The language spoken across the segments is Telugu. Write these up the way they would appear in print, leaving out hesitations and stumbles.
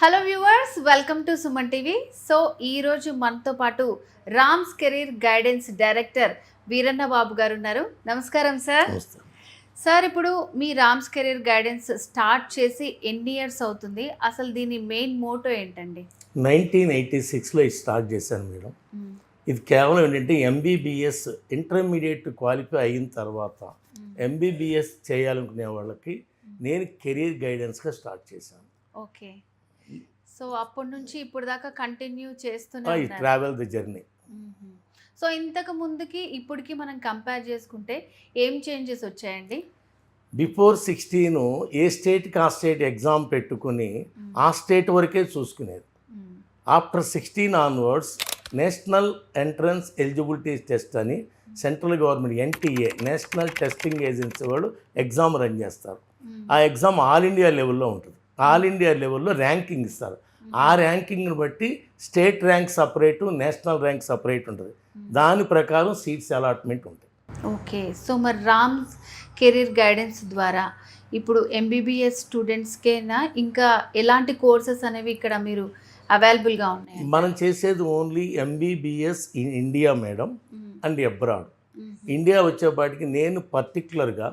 Hello viewers, welcome to Suman TV. So ఈరోజు మనతో పాటు Rams career guidance director Veeranna Babu garu ఉన్నారు. నమస్కారం సార్. సార్, ఇప్పుడు మీ రామ్స్ కెరీర్ గైడెన్స్ స్టార్ట్ చేసి ఎన్ని ఇయర్స్ అవుతుంది? అసలు దీని మెయిన్ మోటో ఏంటండి? 1986లో స్టార్ట్ చేశాను మేడం. ఇది కేవలం ఏంటంటే ఎంబీబీఎస్ ఇంటర్మీడియట్ క్వాలిఫై అయిన తర్వాత ఎంబీబీఎస్ చేయాలనుకునే వాళ్ళకి నేను కెరీర్ గైడెన్స్గా స్టార్ట్ చేశాను. ఓకే. సో అప్పటి నుంచి ఇప్పుడు దాకా కంటిన్యూ చేస్తున్నా ట్రావెల్ ది జర్నీ. సో ఇంతకు ముందుకి ఇప్పటికి మనం కంపేర్ చేసుకుంటే ఏం చేంజెస్ వచ్చాయండి? బిఫోర్ 16 ఏ స్టేట్కి ఆ స్టేట్ ఎగ్జామ్ పెట్టుకుని ఆ స్టేట్ వరకే చూసుకునేది. After 16 onwards national entrance eligibility test అని central government NTA national testing agency వాళ్ళు ఎగ్జామ్ రన్ చేస్తారు. ఆ ఎగ్జామ్ ఆల్ ఇండియా లెవెల్లో ఉంటుంది. ఆల్ ఇండియా లెవెల్లో ర్యాంకింగ్ ఇస్తారు. ఆ ర్యాంకింగ్ని బట్టి state rank separate, national rank separate ఉంటుంది. దాని ప్రకారం సీట్స్ అలాట్మెంట్ ఉంటాయి. ఓకే. సో మరి రామ్స్ కెరీర్ గైడెన్స్ ద్వారా ఇప్పుడు ఎంబీబీఎస్ స్టూడెంట్స్కేనా ఇంకా ఎలాంటి కోర్సెస్ అనేవి ఇక్కడ మీరు అవైలబుల్గా ఉన్నాయి? మనం చేసేది only MBBS in India madam and abroad. India వచ్చేపాటికి నేను పర్టికులర్గా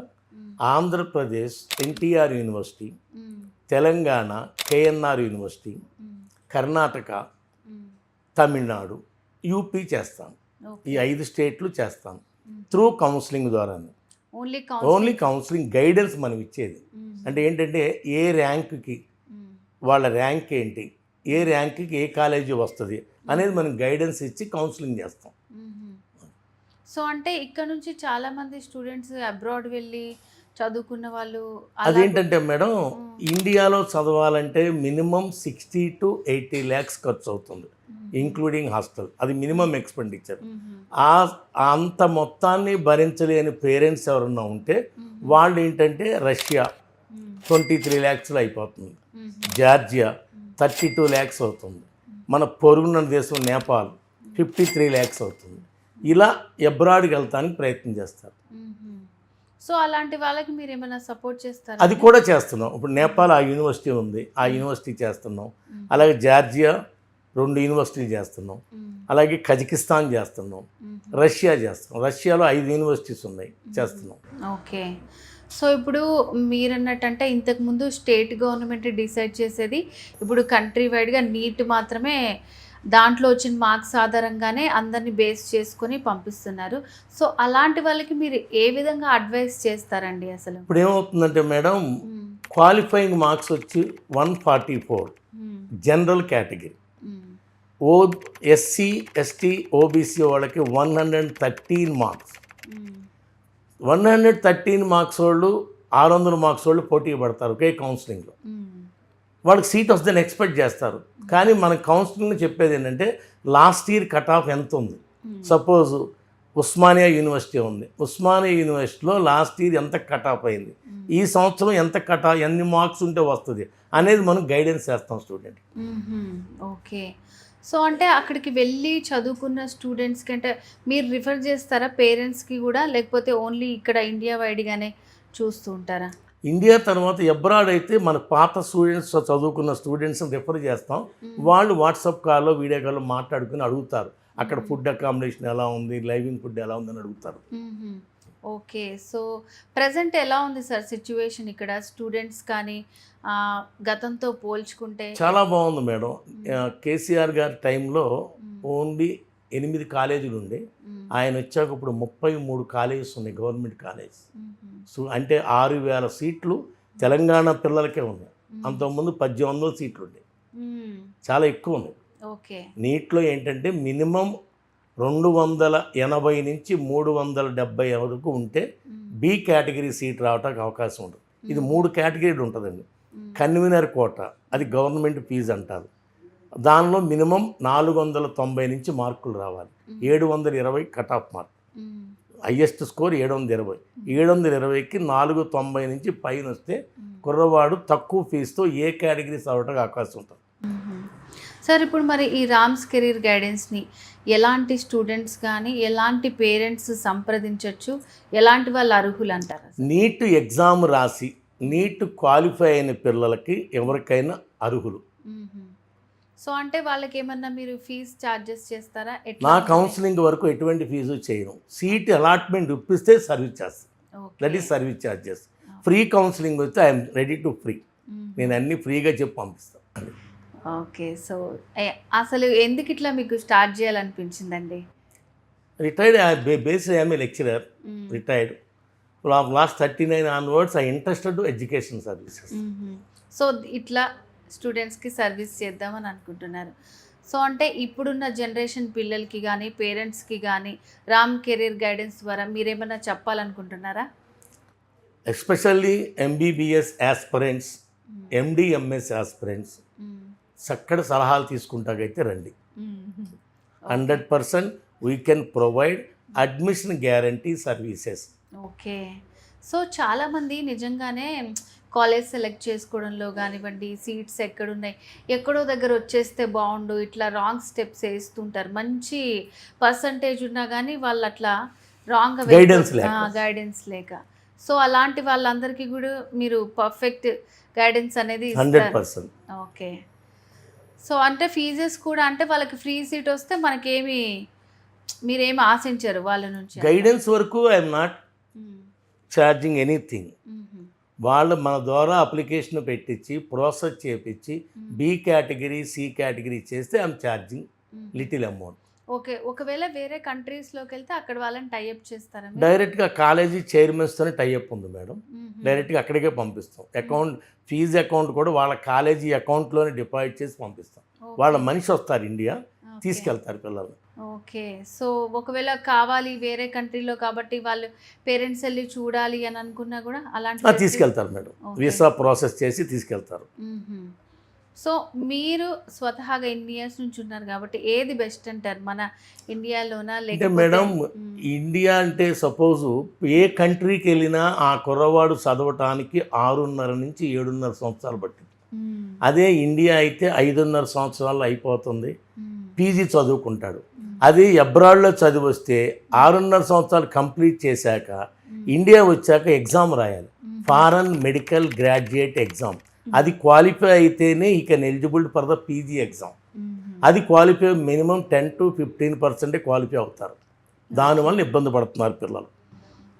Andhra Pradesh NTR university, Telangana KNR university, Karnataka, Tamil Nadu, UP చేస్తాను. ఈ 5 స్టేట్లు చేస్తాను త్రూ కౌన్సిలింగ్ ద్వారా. ఓన్లీ కౌన్సిలింగ్ గైడెన్స్ మనం ఇచ్చేది. అంటే ఏంటంటే ఏ ర్యాంక్కి వాళ్ళ ర్యాంక్ ఏంటి, ఏ ర్యాంక్కి ఏ కాలేజీ వస్తుంది అనేది మనం గైడెన్స్ ఇచ్చి కౌన్సిలింగ్ చేస్తాం. సో అంటే ఇక్కడ నుంచి చాలామంది స్టూడెంట్స్ అబ్రాడ్ వెళ్ళి చదువుకున్న వాళ్ళు అదేంటంటే మేడం, ఇండియాలో చదవాలంటే మినిమం 60 to 80 lakhs ఖర్చు అవుతుంది, ఇంక్లూడింగ్ హాస్టల్. అది మినిమం ఎక్స్పెండిచర్. అంత మొత్తాన్ని భరించలేని పేరెంట్స్ ఎవరన్నా ఉంటే వాళ్ళు ఏంటంటే రష్యా 23 lakhsలో అయిపోతుంది, జార్జియా 32 lakhs అవుతుంది, మన పొరుగున్న దేశం నేపాల్ 53 lakhs అవుతుంది. ఇలా అబ్రాడ్కి వెళ్తానికి ప్రయత్నం చేస్తారు. సో అలాంటి వాళ్ళకి మీరు ఏమైనా సపోర్ట్ చేస్తారా? అది కూడా చేస్తున్నాం. ఇప్పుడు నేపాల్ ఆ యూనివర్సిటీ ఉంది, ఆ యూనివర్సిటీ చేస్తున్నాం. అలాగే జార్జియా 2 యూనివర్సిటీలు చేస్తున్నాం. అలాగే కజకిస్తాన్ చేస్తున్నాం, రష్యా చేస్తున్నాం. రష్యాలో 5 యూనివర్సిటీస్ ఉన్నాయి, చేస్తున్నాం. ఓకే. సో ఇప్పుడు మీరు అన్నట్టంటే ఇంతకుముందు స్టేట్ గవర్నమెంట్ డిసైడ్ చేసేది, ఇప్పుడు కంట్రీ వైడ్గా నీట్ మాత్రమే దాంట్లో వచ్చిన మార్క్స్ ఆధారంగానే అందరినీ బేస్ చేసుకొని పంపిస్తున్నారు. సో అలాంటి వాళ్ళకి మీరు ఏ విధంగా అడ్వైస్ చేస్తారండి? అసలు ఇప్పుడు ఏమవుతుందంటే మేడం, క్వాలిఫైయింగ్ మార్క్స్ వచ్చి 144 general category, SC ST OBC వాళ్ళకి 113 మార్క్స్. 113 మార్క్స్ వాళ్ళు 600 మార్క్స్ వాళ్ళు పోటీ పడతారు ఒకే కౌన్సిలింగ్లో. వాళ్ళకి సీట్ వస్తుందని ఎక్స్పెక్ట్ చేస్తారు. కానీ మన కౌన్సిలింగ్లో చెప్పేది ఏంటంటే లాస్ట్ ఇయర్ కట్ ఆఫ్ ఎంత ఉంది. సపోజ్ ఉస్మానియా యూనివర్సిటీ ఉంది, ఉస్మానియా యూనివర్సిటీలో లాస్ట్ ఇయర్ ఎంత కట్ ఆఫ్ అయింది, ఈ సంవత్సరం ఎంత కట్ ఆఫ్, ఎన్ని మార్క్స్ ఉంటే వస్తుంది అనేది మనం గైడెన్స్ చేస్తాం స్టూడెంట్. ఓకే. సో అంటే అక్కడికి వెళ్ళి చదువుకున్న స్టూడెంట్స్కి అంటే మీరు రిఫర్ చేస్తారా పేరెంట్స్కి కూడా, లేకపోతే ఓన్లీ ఇక్కడ ఇండియా వైడ్గానే చూస్తూ ఉంటారా? ఇండియా తర్వాత అబ్రాడ్ అయితే మన పాత స్టూడెంట్స్, చదువుకున్న స్టూడెంట్స్ని రిఫర్ చేస్తాం. వాళ్ళు వాట్సాప్ కాల్లో వీడియో కాల్లో మాట్లాడుకుని అడుగుతారు, అక్కడ ఫుడ్ అకామిడేషన్ ఎలా ఉంది, లైవింగ్ ఫుడ్ ఎలా ఉందని అడుగుతారు. ఓకే. సో ప్రజెంట్ ఎలా ఉంది సార్ సిచ్యువేషన్ ఇక్కడ స్టూడెంట్స్ కానీ గతంతో పోల్చుకుంటే? చాలా బాగుంది మేడం. కేసీఆర్ గారి టైంలో ఓన్లీ 8 కాలేజీలు ఉండే, ఆయన వచ్చాక ఇప్పుడు 33 కాలేజెస్ ఉన్నాయి, గవర్నమెంట్ కాలేజ్. సో అంటే 6,000 సీట్లు తెలంగాణ పిల్లలకే ఉన్నాయి. అంతకుముందు 1,800 సీట్లు ఉండే, చాలా ఎక్కువ ఉన్నాయి. ఓకే. నీట్లో ఏంటంటే మినిమం 280 నుంచి 370 వరకు ఉంటే బి కేటగిరీ సీట్ రావడానికి అవకాశం ఉంటుంది. ఇది 3 కేటగిరీలు ఉంటుందండి. కన్వీనర్ కోట, అది గవర్నమెంట్ ఫీజు అంటారు. దానిలో మినిమం 490 నుంచి మార్కులు రావాలి. 720 cut off mark, highest score 720. 720కి 490 నుంచి పైన వస్తే కుర్రవాడు తక్కువ ఫీజుతో ఏ కేటగిరీ చదవడానికి అవకాశం ఉంటుంది. సార్, ఇప్పుడు మరి ఈ రామ్స్ కెరీర్ గైడెన్స్ని ఎలాంటి స్టూడెంట్స్ కానీ ఎలాంటి పేరెంట్స్ సంప్రదించవచ్చు, ఎలాంటి వాళ్ళు అర్హులు అంటారు? నీట్ ఎగ్జామ్ రాసి నీట్ క్వాలిఫై అయిన పిల్లలకి ఎవరికైనా అర్హులు. సో అంటే వాళ్ళకి ఏమన్నా మీరు ఫీజ్ చార్జెస్ చేస్తారా? ఎట్లా నా ఉంటుంది? కౌన్సిలింగ్ వరకు ఎటువంటి ఫీజు చేయను. సీట్ అలాట్మెంట్ ఇప్పిస్తే సర్వీస్ చేస్తాను. That okay. Is service charges. Free counselling వస్తే ఐఎమ్ రెడీ టు ఫ్రీ. నేను అన్ని ఫ్రీగా చెప్పి పంపిస్తాను. ఓకే. సో అసలు ఎందుకు ఇట్లా మీకు స్టార్ట్ చేయాలనిపించిందండి? Retired base I'm a lecturer, retired. Last 39 onwards I interested education services. So ఇట్లా స్టూడెంట్స్కి సర్వీస్ చేద్దామని అనుకుంటున్నారు. సో అంటే ఇప్పుడున్న జనరేషన్ పిల్లలకి కానీ పేరెంట్స్కి కానీ రామ్ కెరీర్ గైడెన్స్ ద్వారా మీరేమన్నా చెప్పాలనుకుంటున్నారా? Especially MBBS aspirants, MD MS aspirants చక్కటి సలహాలు తీసుకుంటాకైతే రండి. 100% we can provide admission guarantee services. Okay. So చాలామంది నిజంగానే కాలేజ్ సెలెక్ట్ చేసుకోవడంలో కానివ్వండి, సీట్స్ ఎక్కడున్నాయి, ఎక్కడో దగ్గర వచ్చేస్తే బాగుండు, ఇట్లా రాంగ్ స్టెప్స్ వేస్తుంటారు. మంచి పర్సంటేజ్ ఉన్నా కానీ వాళ్ళు అట్లా రాంగ్ గైడెన్స్ లేక. సో అలాంటి వాళ్ళందరికీ కూడా మీరు పర్ఫెక్ట్ గైడెన్స్ అనేది ఇస్తారు. 100%. ఓకే. సో అంటే ఫీజెస్ కూడా అంటే వాళ్ళకి ఫ్రీ సీట్ వస్తే మనకేమి మీరేమి ఆశించరు వాళ్ళ నుంచి? గైడెన్స్ వరకు ఐఎమ్ నాట్ ఛార్జింగ్ ఎనీథింగ్. వాళ్ళు మన ద్వారా అప్లికేషన్ పెట్టించి ప్రాసెస్ చేపించి బి కేటగిరీ, సి కేటగిరీ చేస్తే I'm charging little amount. Okay. ఒకవేళ వేరే కంట్రీస్లోకి వెళ్తే అక్కడ వాళ్ళని టైఅప్ చేస్తారా? డైరెక్ట్గా కాలేజీ చైర్మన్స్తోనే టైఅప్ ఉంది మేడం. డైరెక్ట్గా అక్కడికే పంపిస్తాం. ఫీజు అకౌంట్ కూడా వాళ్ళ కాలేజీ అకౌంట్లోనే డిపాజిట్ చేసి పంపిస్తాం. వాళ్ళ మనిషి వస్తారు ఇండియా, తీసుకెళ్తారు పిల్లలు. ఓకే. సో ఒకవేళ కావాలి వేరే కంట్రీలో కాబట్టి వాళ్ళు పేరెంట్స్ వెళ్ళి చూడాలి అని అనుకున్నా కూడా అలాంటి తీసుకెళ్తారు మేడం. వీసా ప్రాసెస్ చేసి తీసుకెళ్తారు. సో మీరు స్వతహాగా ఎన్ని ఇయర్స్ నుంచి ఉన్నారు కాబట్టి ఏది బెస్ట్ అంటారు మన ఇండియాలోనా అంటే లేకపోతే? మేడం ఇండియా అంటే సపోజ్ ఏ కంట్రీకి వెళ్ళినా ఆ కుర్రవాడు చదవటానికి 6.5 నుంచి 7.5 సంవత్సరాలు పట్టింది. అదే ఇండియా అయితే 5.5 సంవత్సరాలు అయిపోతుంది, పీజీ చదువుకుంటాడు. అది అబ్రాడ్లో చదివి వస్తే 6.5 సంవత్సరాలు కంప్లీట్ చేశాక ఇండియా వచ్చాక ఎగ్జామ్ రాయాలి, ఫారెన్ మెడికల్ గ్రాడ్యుయేట్ ఎగ్జామ్. అది క్వాలిఫై అయితేనే ఈ can eligible for the PG exam. అది క్వాలిఫై మినిమం 10 to 15% క్వాలిఫై అవుతారు. దానివల్ల ఇబ్బంది పడుతున్నారు పిల్లలు.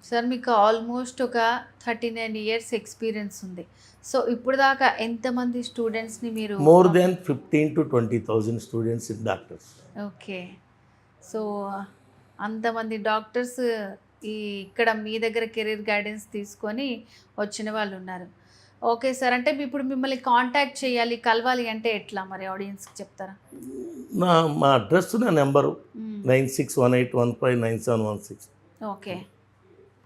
సార్ మీకు ఆల్మోస్ట్ ఒక 39 ఇయర్స్ ఎక్స్పీరియన్స్ ఉంది. సో ఇప్పుడు దాకా ఎంతమంది స్టూడెంట్స్ని మీరు? More than 15,000 to 20,000 students in doctors. Okay. So అంతమంది డాక్టర్స్ ఇక్కడ మీ దగ్గర కెరీర్ గైడెన్స్ తీసుకొని వచ్చిన వాళ్ళు ఉన్నారు. Okay sir. అంటే ఇప్పుడు మిమ్మల్ని కాంటాక్ట్ చేయాలి, కలవాలి అంటే ఎట్లా మరి ఆడియన్స్కి చెప్తారా? మా అడ్రస్, నా నెంబరు 9618159716. Okay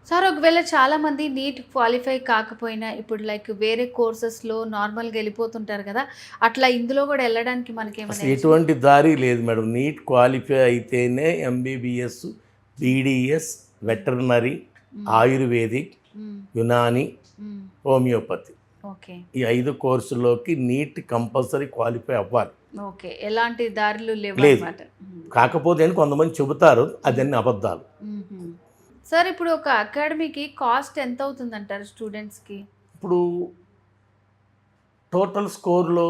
sir. ఒకవేళ చాలామంది నీట్ క్వాలిఫై కాకపోయినా ఇప్పుడు లైక్ వేరే కోర్సెస్లో నార్మల్గా వెళ్ళిపోతుంటారు కదా, అట్లా ఇందులో కూడా వెళ్ళడానికి మనకేమైనా? ఎటువంటి దారి లేదు మేడం. నీట్ క్వాలిఫై అయితేనే MBBS, BDS, veterinary, ayurvedic, Unani, homeopathy, okay, ఈ 5 కోర్సుల్లోకి నీట్ కంపల్సరీ క్వాలిఫై అవ్వాలి. ఓకే. ఎలాంటి దారులు లేవు లేదు. అన్నమాట. కాకపోతే అని కొంతమంది చెబుతారు, అదన్నీ అబద్ధాలు. సార్ ఇప్పుడు ఒక అకాడమీకి కాస్ట్ ఎంత అవుతుంది అంటారు స్టూడెంట్స్కి? ఇప్పుడు టోటల్ స్కోర్లో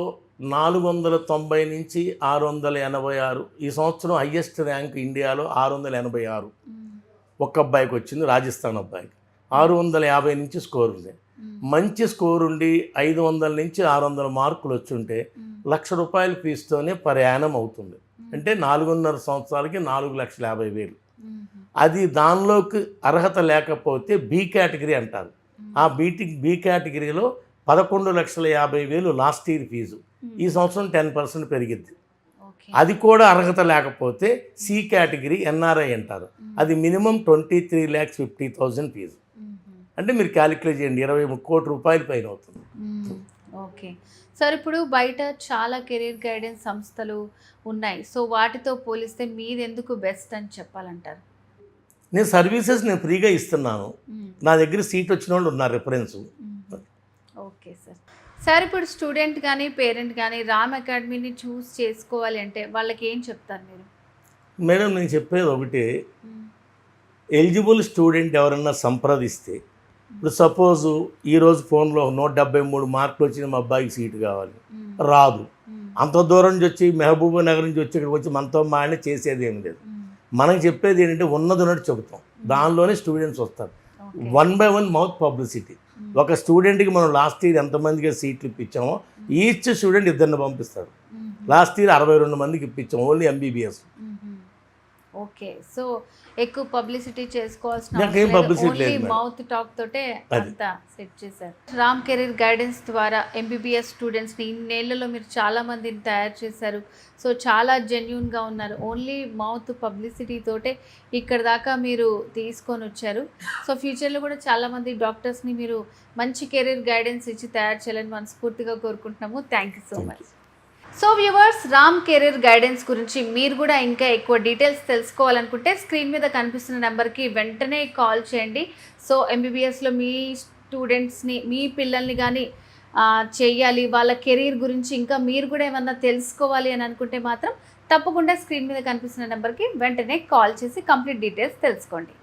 490 నుంచి 686. ఈ సంవత్సరం హయ్యెస్ట్ ర్యాంక్ ఇండియాలో 686 ఒక్క అబ్బాయికి వచ్చింది, రాజస్థాన్ అబ్బాయికి. 650 నుంచి స్కోర్ ఉంది. మంచి స్కోర్ ఉండి 500 నుంచి 600 మార్కులు వచ్చుంటే ₹1,00,000 ఫీజుతోనే పర్ యానం అవుతుంది. అంటే 4.5 సంవత్సరాలకి 4,50,000. అది దానిలోకి అర్హత లేకపోతే బి కేటగిరీ అంటారు. ఆ బి కేటగిరీలో 11,50,000 లాస్ట్ ఇయర్ ఫీజు. ఈ సంవత్సరం 10% పెరిగిద్ది. అది కూడా అర్హత లేకపోతే సి కేటగిరీ ఎన్ఆర్ఐ అంటారు. అది మినిమం 23,50,000 ఫీజు. అంటే మీరు క్యాలిక్యులేట్ చేయండి, 23 కోట్ల రూపాయల పైన అవుతుంది. Okay sir. ఇప్పుడు బయట చాలా కెరీర్ గైడెన్స్ సంస్థలు ఉన్నాయి. సో వాటితో పోలిస్తే మీది ఎందుకు బెస్ట్ అని చెప్పాలంటారు? నేను సర్వీసెస్ నేను ఫ్రీగా ఇస్తున్నాను. నా దగ్గర సీట్ వచ్చిన వాళ్ళు ఉన్నారు, రిఫరెన్స్. Okay sir. సార్ ఇప్పుడు స్టూడెంట్ కానీ పేరెంట్ కానీ రామ్ అకాడమీని చూస్ చేసుకోవాలి అంటే వాళ్ళకి ఏం చెప్తారు మీరు? మేడం నేను చెప్పేది ఒకటి, ఎలిజిబుల్ స్టూడెంట్ ఎవరన్నా సంప్రదిస్తే, ఇప్పుడు సపోజు ఈరోజు ఫోన్లో 173 మార్కులు వచ్చిన మా అబ్బాయికి సీటు కావాలి, రాదు. అంత దూరం నుంచి వచ్చి మహబూబ్ నగర్ నుంచి వచ్చి ఇక్కడికి వచ్చి మనతో మానే చేసేది ఏం లేదు. మనం చెప్పేది ఏంటంటే ఉన్నది ఉన్నట్టు చెబుతాం, దానిలోనే స్టూడెంట్స్ వస్తారు. 1 by 1 మౌత్ పబ్లిసిటీ. ఒక స్టూడెంట్కి మనం లాస్ట్ ఇయర్ ఎంతమందికి సీట్లు ఇప్పించామో ఈచ్ స్టూడెంట్ 2 పంపిస్తాడు. లాస్ట్ ఇయర్ 62 మందికి ఇప్పించాం ఓన్లీ MBBS. ఓకే, సో ఎక్కువ పబ్లిసిటీ చేసుకోవాల్సిన నాకేం publicity లేదు మేడం. మౌత్ టాక్ తోటే అంతా సెట్ చేశారు. రామ్ కెరీర్ గైడెన్స్ ద్వారా MBBS స్టూడెంట్స్ని ఇన్నేళ్లలో మీరు చాలా మందిని తయారు చేశారు. సో చాలా జెన్యూన్గా ఉన్నారు. ఓన్లీ మౌత్ పబ్లిసిటీ తోటే ఇక్కడ దాకా మీరు తీసుకొని వచ్చారు. సో ఫ్యూచర్లో కూడా చాలామంది డాక్టర్స్ని మీరు మంచి కెరీర్ గైడెన్స్ ఇచ్చి తయారు చేయాలని మనస్ఫూర్తిగా కోరుకుంటున్నాము. Thank you so much. So viewers, Ram career guidance గురించి మీరు కూడా ఇంకా ఎక్కువ డీటెయిల్స్ తెలుసుకోవాలనుకుంటే స్క్రీన్ మీద కనిపిస్తున్న నెంబర్కి వెంటనే కాల్ చేయండి. సో MBBSలో మీ స్టూడెంట్స్ని, మీ పిల్లల్ని కానీ చేయాలి, వాళ్ళ కెరీర్ గురించి ఇంకా మీరు కూడా ఏమన్నా తెలుసుకోవాలి అని అనుకుంటే మాత్రం తప్పకుండా స్క్రీన్ మీద కనిపిస్తున్న నెంబర్కి వెంటనే కాల్ చేసి కంప్లీట్ డీటెయిల్స్ తెలుసుకోండి.